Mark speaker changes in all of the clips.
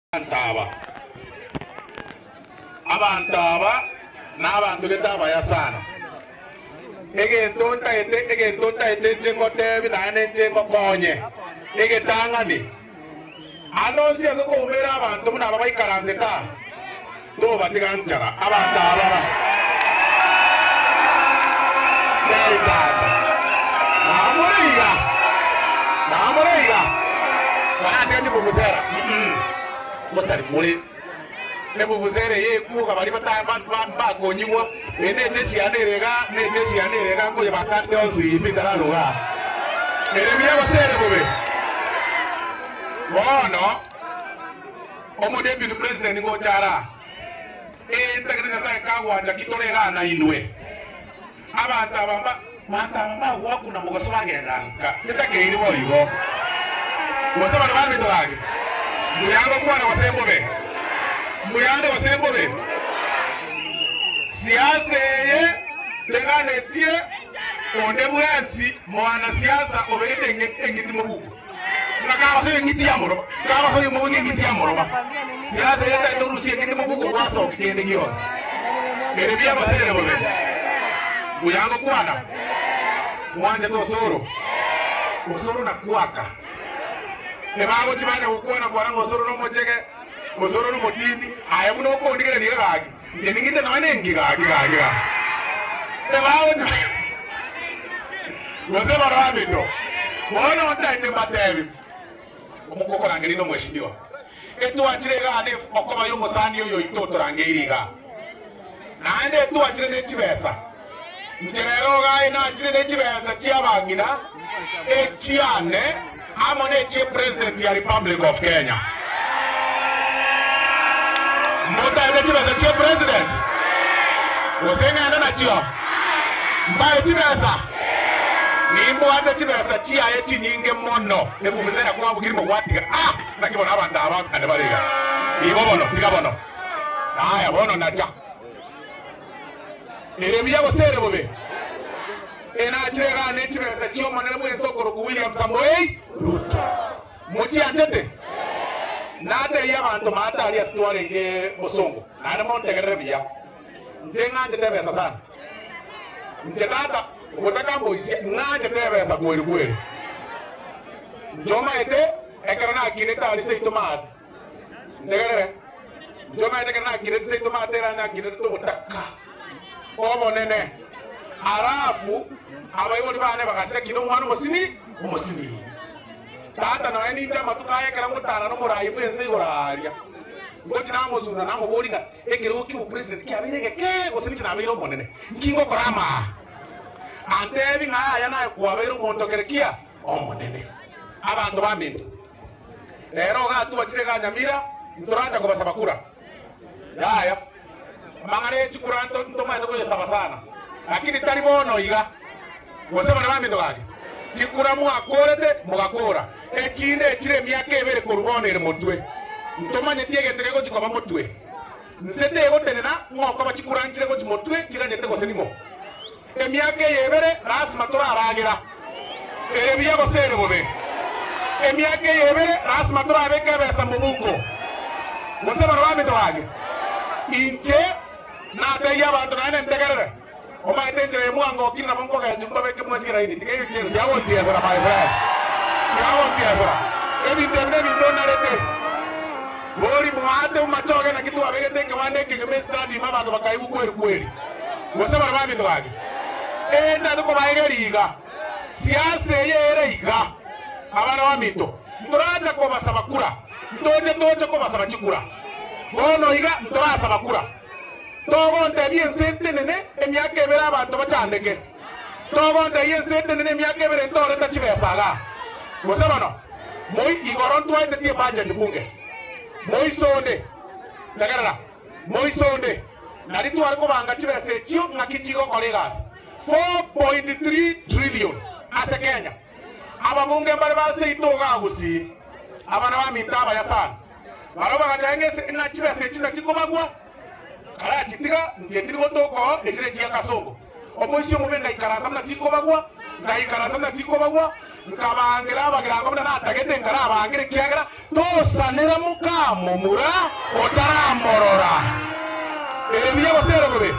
Speaker 1: abantu aba n'abantu getabaya sana egentonta ete njengotebi naye njengokonye egetangani anosi azokumera abantu muna abaikaranze ta to batiganchara abantu aba namuriga banatikaje kuvuzera mosari muri nebuvuzere ye kuga bari bakonyimwa neje shianerega ngo yabatande onzibi dararuga erebiye basere bobe bono omo deputy president ngo chara ntakirina sa kagwanja kitorega na inwe abantu abamba wakuna mugaso bagendanka nitakeiri boyigo musaba nabandi tolage muyango kwana wasembobe muyande wasembobe siasa ye tengane tie onde bwasi mwana siasa obegete engiti mubugo nakaba so engiti yamoro kaba so mubugo engiti yamoro siasa ye ta rusi engiti mubugo kwaso kende giyos erebia basere bobe muyango kwana mwanje to osoro na kuaka ebago chibana ukwana kwa osoro no mocheke osoro no motini aya muno ko ndigere ni gagi jeningite na wanengi gagi ebago chibana wose barabito bona ontaite matebi omukoko rangeri no mweshidiwa etu achirega ne okoba yo musani yo itoto rangeri ga nande etu achire ne chibesa njerero ga ina achire ne chibesa chiabangina echiane amone che president ya Republic of Kenya mota ene chibesa che president wosenga na chio mbaye chibesa nimbo ate chibesa chia eti nyinge mono evuvuzera kwa bugirimo watiga nakibona abantu abantu ande baliga ibobono tigabono aya bono nacha erebiya bosere bobe ena chirega ne chibesa chio manene bwensokoro ku William Samoei Ruto muchi antete nade yabantu matali asitware nge musongo nane montegere biya njenga ndebesa sana njedata ubutaka mboisi nanje ndebesa kweli njoma ete ekarana kineta alise itomad ndegere njoma ete ekarana kineta itomad era na kineta to butaka obo nene arafu abayiboni bane bakase kino mwana musini tata na eni chama tukaye kera ngutana no murayi bwense goraria ngochi na muzuna na mubolinga ekero ki president ki abirege ke gosini china abiro monene nkingo korama antebi ngaya na kwabero montokerekia omonene abantu baminde rero ga tuachire ga nyamira ntoracha ko basaba kura yaya mangare chikuranto ntoma ndo saba sana lakini taribono iga wosema na baminde gage chikura mu akorete mugakora echinde chire myake ebere korubonere mutwe ntoma netiege tegeko chikoba mutwe nsete ego tenena ngoko bachikuranchire go chimotwe chiganyete go senimo emyake yebere rasma tora aragira erebiya go sere bobe emyake yebere rasma tora abeke besa mubuko wosema na baminde gage inche na teya bantu nane ntegerere oma etenjere mwango kina bonko ga jumba beke mwasira ini tike yitero yawo tiasa na my friend yawo tiasa ebi tende ni dona rete bori muate umachoge na kitu abege teke wande ke mestadi mama ndo bakaibu kweli wosema na baminde wage enda duko baigeriga siasa yere iga abana bamito ntoracha ko basaba kura ntoje ko basaba chikura bono iga ntorasa bakura togonde biensente nene emyake bera abantu bacandeke togonde yensente nene emyake bere ntore tachibesaga gosebano moi igoron twaite tie budget bunge moi sonde dagarara moi sonde nari twari kubanga chibese chio ngakichigo kolegas 4.3 trillion ase Kenya ababunge mbare base itoga gusi abana baminta bayasana baroba gadengese ina chibese china chikobagwa kara chitiga njetiri gotoko ejire chia kasongo omoisio mubenga ikarasa na chiko bagwa nkabangira abagirango muna natagete ngara abangire kiagera tosanira mukamumura otaramorora ebiye bosero gobe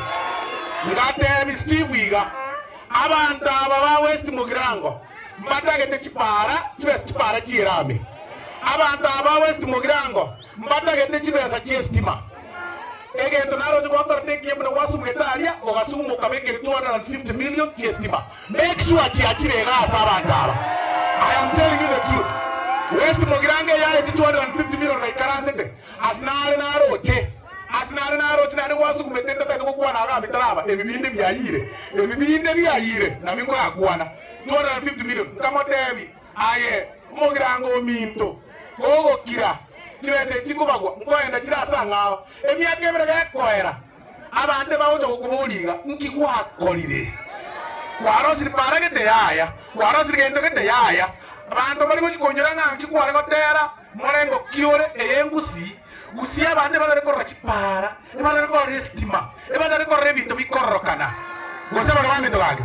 Speaker 1: ngate Steve Iga abantu aba ba West Mugirango mbadagete chipara chipara chirame abantu aba West Mugirango mbadagete chibesa chiestima egento naro chiko korteke mna wasumgetaria ogasumu kabeke 250 million chiestima make sure chiachire gasa abantu aba I am telling you the truth West Mugirango ya 250 million like karansete asnare naro tinari wasukumetenda tani kokwana aga bitaraba ebibinde byayire na mingo yakwana 250 million kama tebi aye Mugirango minto gogo kira chirese chikubagwa ngoenda chirasa ngawa emyaka eberega ekoera abande bawojo kubuliga nkigwakolire kwarosiri paragete yaya kwarosiri gento gete yaya abantu bari kukonyera ngangi kware gotera morengo kiore eyengusi gusi abande badare korra chipara badare korra estima badare korra ebintu bikorrokana gose bagabande tobage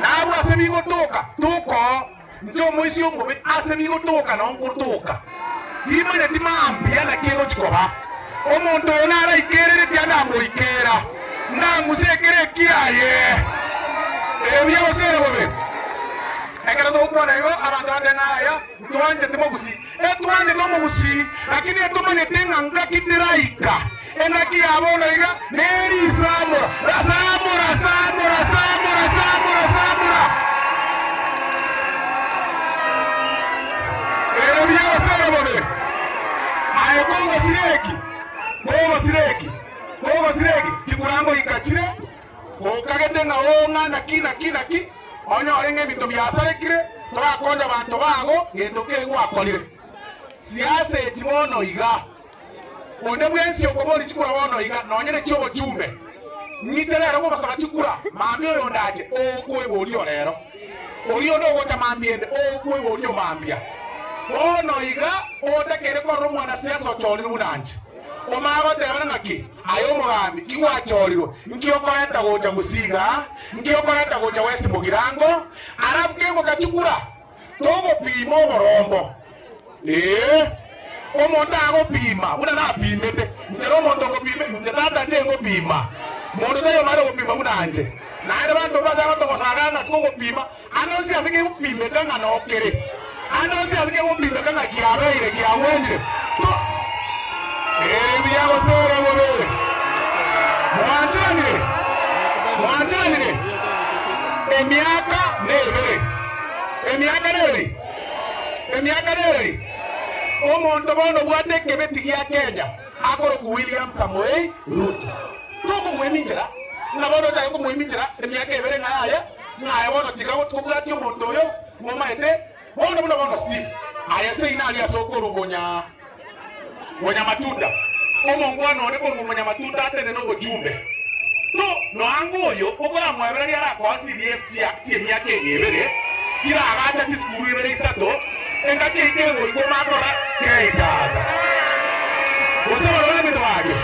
Speaker 1: nabo asebigo toka tuko njo moisi omobe asebigo toka no nkurtuka dimane dimambia na kiego chikoba omuntu onara ikerere tiana moikera nangusekere kiaye ebyo bosere bobe ekara dokwana yo abantu adenaya tuanje timogusi tuanje nomugusi lakini etumane tenga ngakitiraika enaki abona iga neri samura ebyo bosere bobe ayo gogo sireki chikurango ikachire okagete nga onga naki onyo orenge bintu byasarekire twakonja abantu bago getoke gwakolire siasa ekibono iga onde bwensi okoboli chikura bono iga nonyere kyobo chumbe nitere ro basaba chikura mambi oyo ndache okweboli rero oliyo ndo cha mambiende okweboli mambia ono iga otekere ko mwana siasa ocholire bunanje omago tebana naki ayo mugambi kiwacholirwo nkiyokoreta gocha gusiga nkiyokoreta gocha West Mugirango arafu kengo kachukura togo pima oborombo omonto agopima buna napimete njero omonto ogopime njetata njengo pima mondo tayo mara gopima bunanje naere bantu baza batogosaganga tukogopima anosi asike gopimeka nga nokere anosi asike gopimeka nga kiabeire kiawendire ebiya bosore bobe mwanchiranire emyaka nebere omonto bono bwateke betigia Kenya akoro ku William Samoei Ruto toko mweminjira nabono tayo ko mweminjira emyaka ebere ngaya bono tigawo tukubwati omonto yo momaete bono Steve ayase inali asokoro bonya matunda omongwana one ko matunda atene no gojumbe to no angoyo okora mwebera yara kwa CDF tie myaka ebere tira agacha chiskuru ebere isato engake kengo iko makora keitaga osaba rame twage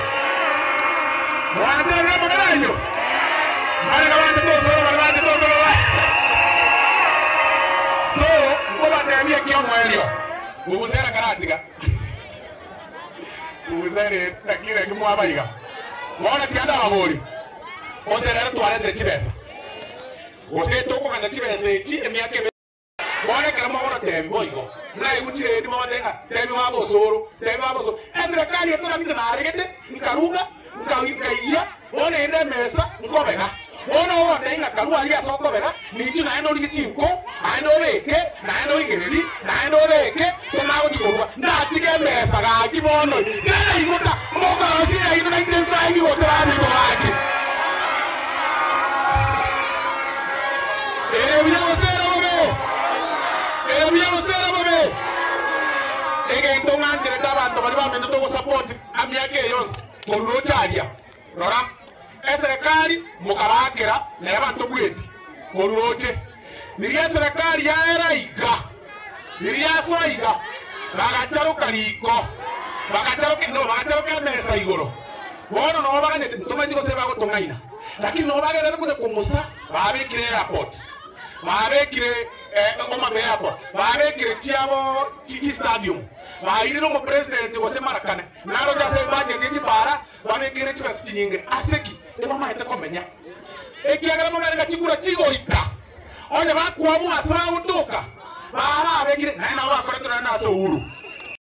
Speaker 1: wacha rame ngarayo ale kabante to solo so ko batemie kyo mwelio ubusera karatiga ubusere takire kimwabaiga mwana tianda abagori oserera twarete chibesa osetoko kana chibesa echi emyaka mwana karamo ora tembo igo na ibuchire ndi mabatenga tembo babosoro ezrekali etona binza na aregete nkaruga nkaiya ona ende mesa nkobega ona wonde inga karua ali asokobega nichu na eno ligichinko aino beke na eno igereri na eno beke tomago chikorwa ndatige mesa ga kibono tena imuta mokosi ya ino na chensa igi wotrani ko waki Erebia bobe ege ntonga nchere tabanto bali bamendo to support amyake yonse koruno charia rora eserikali mukabakera n'abantu bweti koruoche niriya serikali ya eraiga niriya soiga bagacharo kaliko bagacharo mesa igoro bono no bagane tumajiko se bago tongaina lakini no bagere kune kumusa babikire airport babekire omabe yapo babekire chiabo chichi stadium baire no president gose marakane naro jase baje ngi para babekire chikasi chinyinge aseki eba mahete komenya ekiagara mo nanga chikura chigoita onye bakwamu asaba gutuka bara abekire na bakora tuna naso uru